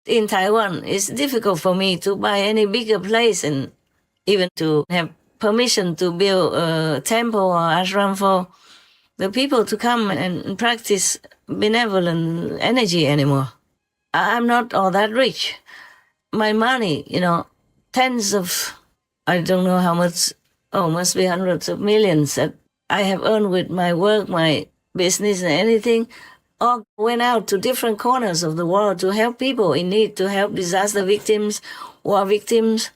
In Taiwan, it's difficult for me to buy any bigger place and even to have permission to build a temple or ashram for the people to come and practice benevolent energy anymore. I'm not all that rich. My money, tens of, I don't know how much, must be hundreds of millions that I have earned with my work, my business and anything, all went out to different corners of the world to help people in need, to help disaster victims, war victims,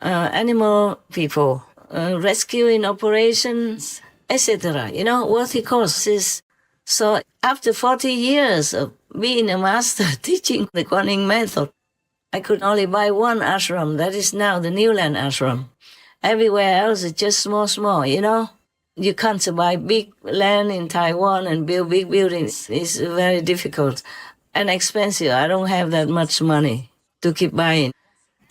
animal people, rescuing operations, etc. Worthy causes. So after 40 years of being a master teaching the Quan Yin method, I could only buy one ashram. That is now the New Land ashram. Everywhere else is just small. You can't buy big land in Taiwan and build big buildings. It's very difficult and expensive. I don't have that much money to keep buying.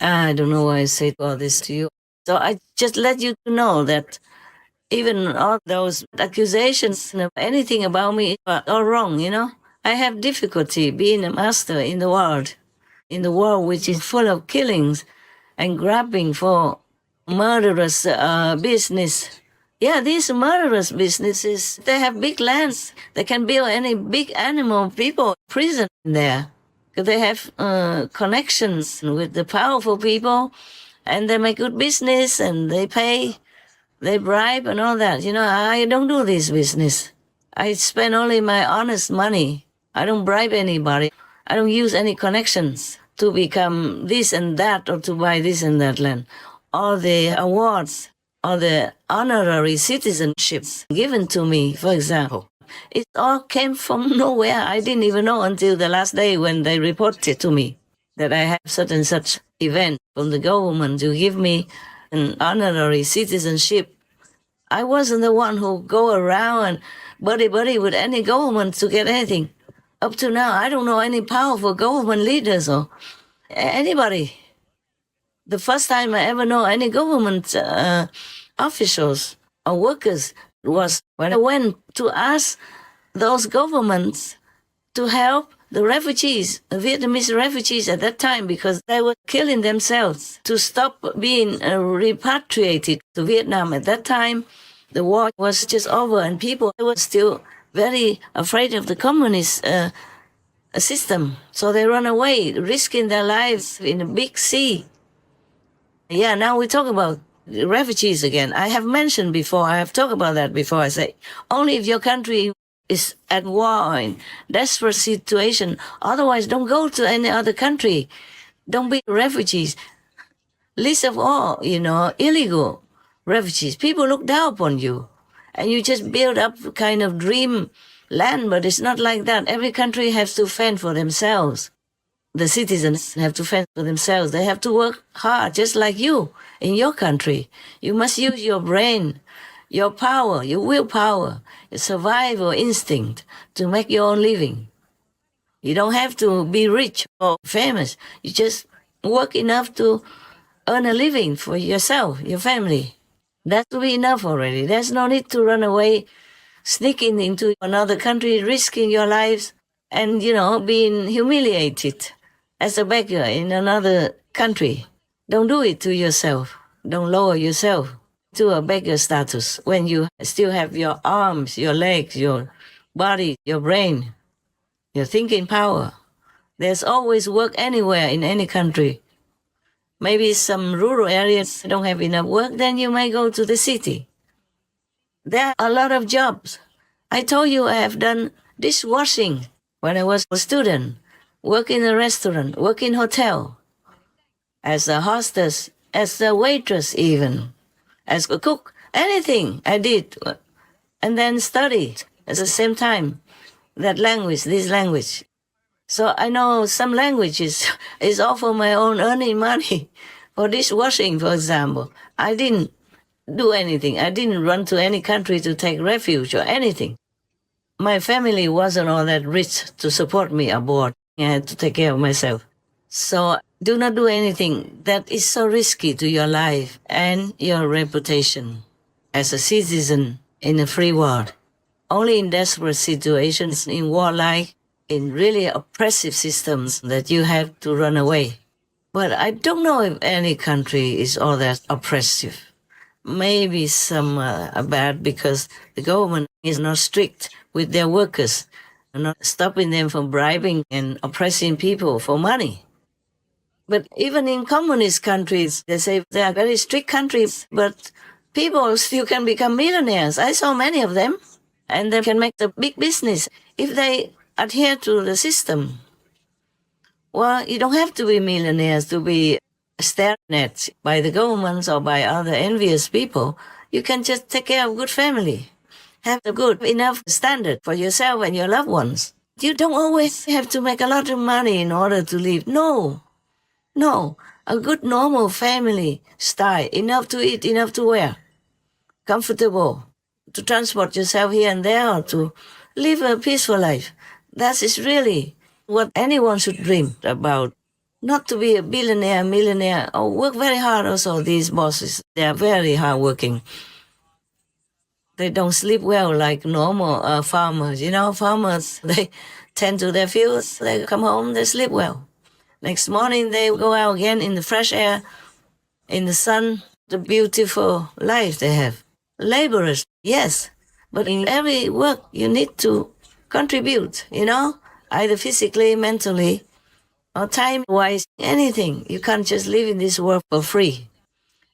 I don't know why I say all this to you. So I just let you know that even all those accusations, anything about me are all wrong, I have difficulty being a master in the world which is full of killings and grabbing for murderous business. Yeah, these murderous businesses, they have big lands. They can build any big animal people prison there. They have connections with the powerful people, and they make good business, and they pay, they bribe and all that. I don't do this business. I spend only my honest money. I don't bribe anybody. I don't use any connections to become this and that or to buy this and that land. All the awards or the honorary citizenships given to me, for example, it all came from nowhere. I didn't even know until the last day when they reported to me that I have such and such event from the government to give me an honorary citizenship. I wasn't the one who go around and buddy with any government to get anything. Up to now, I don't know any powerful government leaders or anybody. The first time I ever know any government officials or workers was when I went to ask those governments to help the refugees, the Vietnamese refugees at that time, because they were killing themselves, to stop being repatriated to Vietnam. At that time, the war was just over and people were still very afraid of the communist system. So they run away, risking their lives in a big sea. Yeah, now we talk about refugees again. I have mentioned before, I have talked about that before. I say, only if your country is at war or in desperate situation. Otherwise, don't go to any other country. Don't be refugees. Least of all, illegal refugees. People look down upon you. And you just build up kind of dream land, but it's not like that. Every country has to fend for themselves. The citizens have to fend for themselves. They have to work hard, just like you in your country. You must use your brain, your power, your willpower, your survival instinct to make your own living. You don't have to be rich or famous. You just work enough to earn a living for yourself, your family. That will be enough already. There's no need to run away, sneaking into another country, risking your lives, and, being humiliated as a beggar in another country. Don't do it to yourself. Don't lower yourself to a beggar status when you still have your arms, your legs, your body, your brain, your thinking power. There's always work anywhere in any country. Maybe some rural areas don't have enough work, then you may go to the city. There are a lot of jobs. I told you I have done dishwashing when I was a student, work in a restaurant, work in hotel, as a hostess, as a waitress even, as a cook, anything I did. And then study at the same time, that language, this language. So I know some languages is all for my own earning money. For dishwashing, for example, I didn't do anything. I didn't run to any country to take refuge or anything. My family wasn't all that rich to support me abroad. I had to take care of myself. So do not do anything that is so risky to your life and your reputation as a citizen in a free world. Only in desperate situations, in warlike in really oppressive systems that you have to run away. But I don't know if any country is all that oppressive. Maybe some are bad because the government is not strict with their workers, not stopping them from bribing and oppressing people for money. But even in communist countries, they say they are very strict countries, but people still can become millionaires. I saw many of them, and they can make a big business if they adhere to the system. Well, you don't have to be millionaires to be stared at by the governments or by other envious people. You can just take care of a good family, have a good enough standard for yourself and your loved ones. You don't always have to make a lot of money in order to live. No, a good normal family style, enough to eat, enough to wear, comfortable, to transport yourself here and there, or to live a peaceful life. That is really what anyone should dream about. Not to be a billionaire, millionaire, or work very hard also, these bosses. They are very hardworking. They don't sleep well like normal farmers. You know, farmers, they tend to their fields, they come home, they sleep well. Next morning, they go out again in the fresh air, in the sun, the beautiful life they have. Laborers, yes, but in every work, you need to contribute, you know, either physically, mentally, or time-wise, anything. You can't just live in this world for free.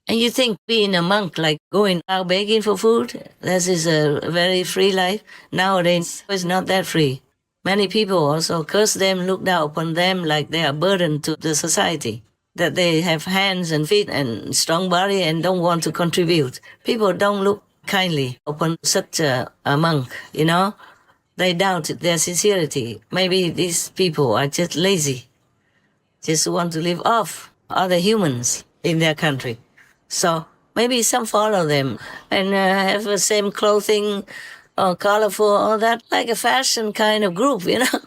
And you think being a monk, like going out begging for food, this is a very free life. Nowadays, it's not that free. Many people also curse them, look down upon them like they are a burden to the society, that they have hands and feet and strong body and don't want to contribute. People don't look kindly upon such a monk, you know. They doubt their sincerity. Maybe these people are just lazy, just want to live off other humans in their country. So maybe some follow them and have the same clothing, colorful, all that, like a fashion kind of group, you know.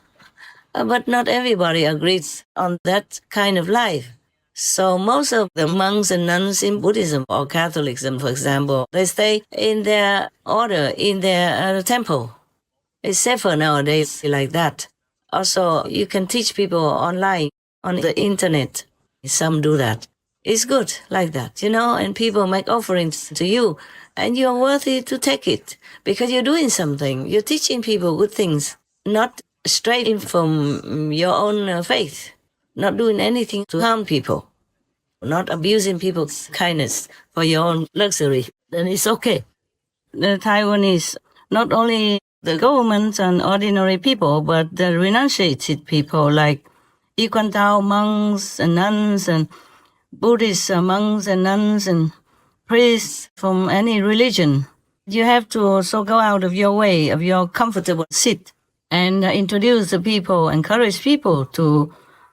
But not everybody agrees on that kind of life. So most of the monks and nuns in Buddhism or Catholicism, for example, they stay in their order, in their temple. It's safer nowadays like that. Also, you can teach people online, on the internet. Some do that. It's good like that, you know, and people make offerings to you, and you're worthy to take it because you're doing something. You're teaching people good things, not straight in from your own faith, not doing anything to harm people, not abusing people's kindness for your own luxury. Then it's okay. The Taiwanese, not only the government and ordinary people, but the renunciated people like Yiquan monks and nuns and Buddhist monks and nuns and priests from any religion. You have to also go out of your way, of your comfortable seat, and introduce the people, encourage people to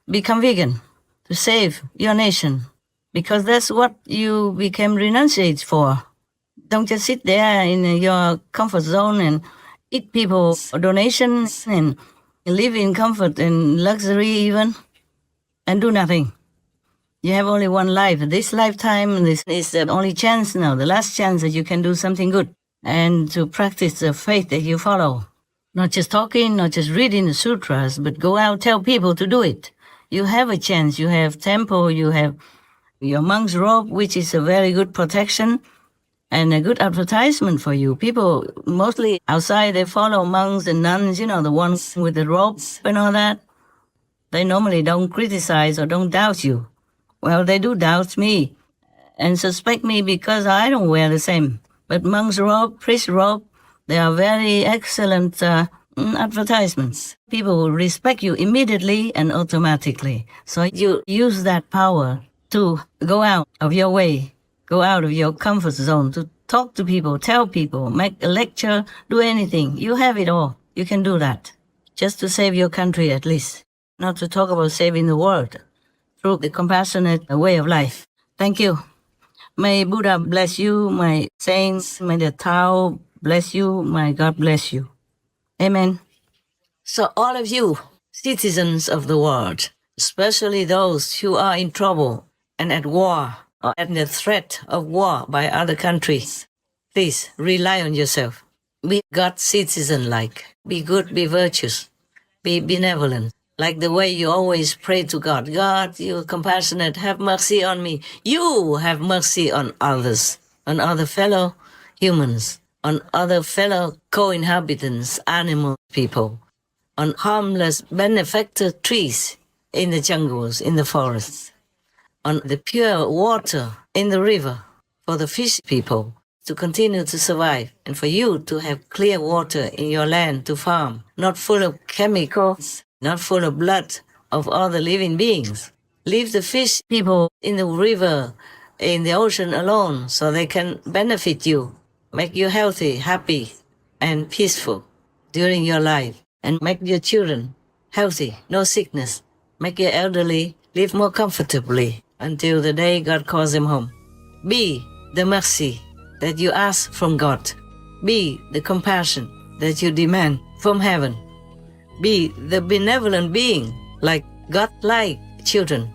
become vegan, to save your nation, because that's what you became renunciates for. Don't just sit there in your comfort zone and eat people's donations and live in comfort and luxury even, and do nothing. You have only one life. This lifetime, this is the only chance now, the last chance that you can do something good and to practice the faith that you follow. Not just talking, not just reading the sutras, but go out, tell people to do it. You have a chance. You have temple, you have your monk's robe, which is a very good protection and a good advertisement for you. People mostly outside, they follow monks and nuns, you know, the ones with the robes and all that. They normally don't criticize or don't doubt you. Well, they do doubt me and suspect me because I don't wear the same. But monk's robe, priest robe, they are very excellent advertisements. People will respect you immediately and automatically. So you use that power to go out of your way, go out of your comfort zone, to talk to people, tell people, make a lecture, do anything. You have it all. You can do that. Just to save your country at least. Not to talk about saving the world through the compassionate way of life. Thank you. May Buddha bless you, my saints, may the Tao bless you, may God bless you. Amen. So all of you, citizens of the world, especially those who are in trouble and at war or at the threat of war by other countries, please rely on yourself. Be God citizen-like. Be good, be virtuous. Be benevolent. Like the way you always pray to God. God, you are compassionate, have mercy on me. You have mercy on others, on other fellow humans, on other fellow co-inhabitants, animal people, on harmless benefactor trees in the jungles, in the forests, on the pure water in the river, for the fish people to continue to survive, and for you to have clear water in your land to farm, not full of chemicals, not full of blood of all the living beings. Leave the fish people in the river, in the ocean alone, so they can benefit you, make you healthy, happy, and peaceful during your life, and make your children healthy, no sickness, make your elderly live more comfortably until the day God calls them home. Be the mercy that you ask from God. Be the compassion that you demand from heaven. Be the benevolent being, like God-like children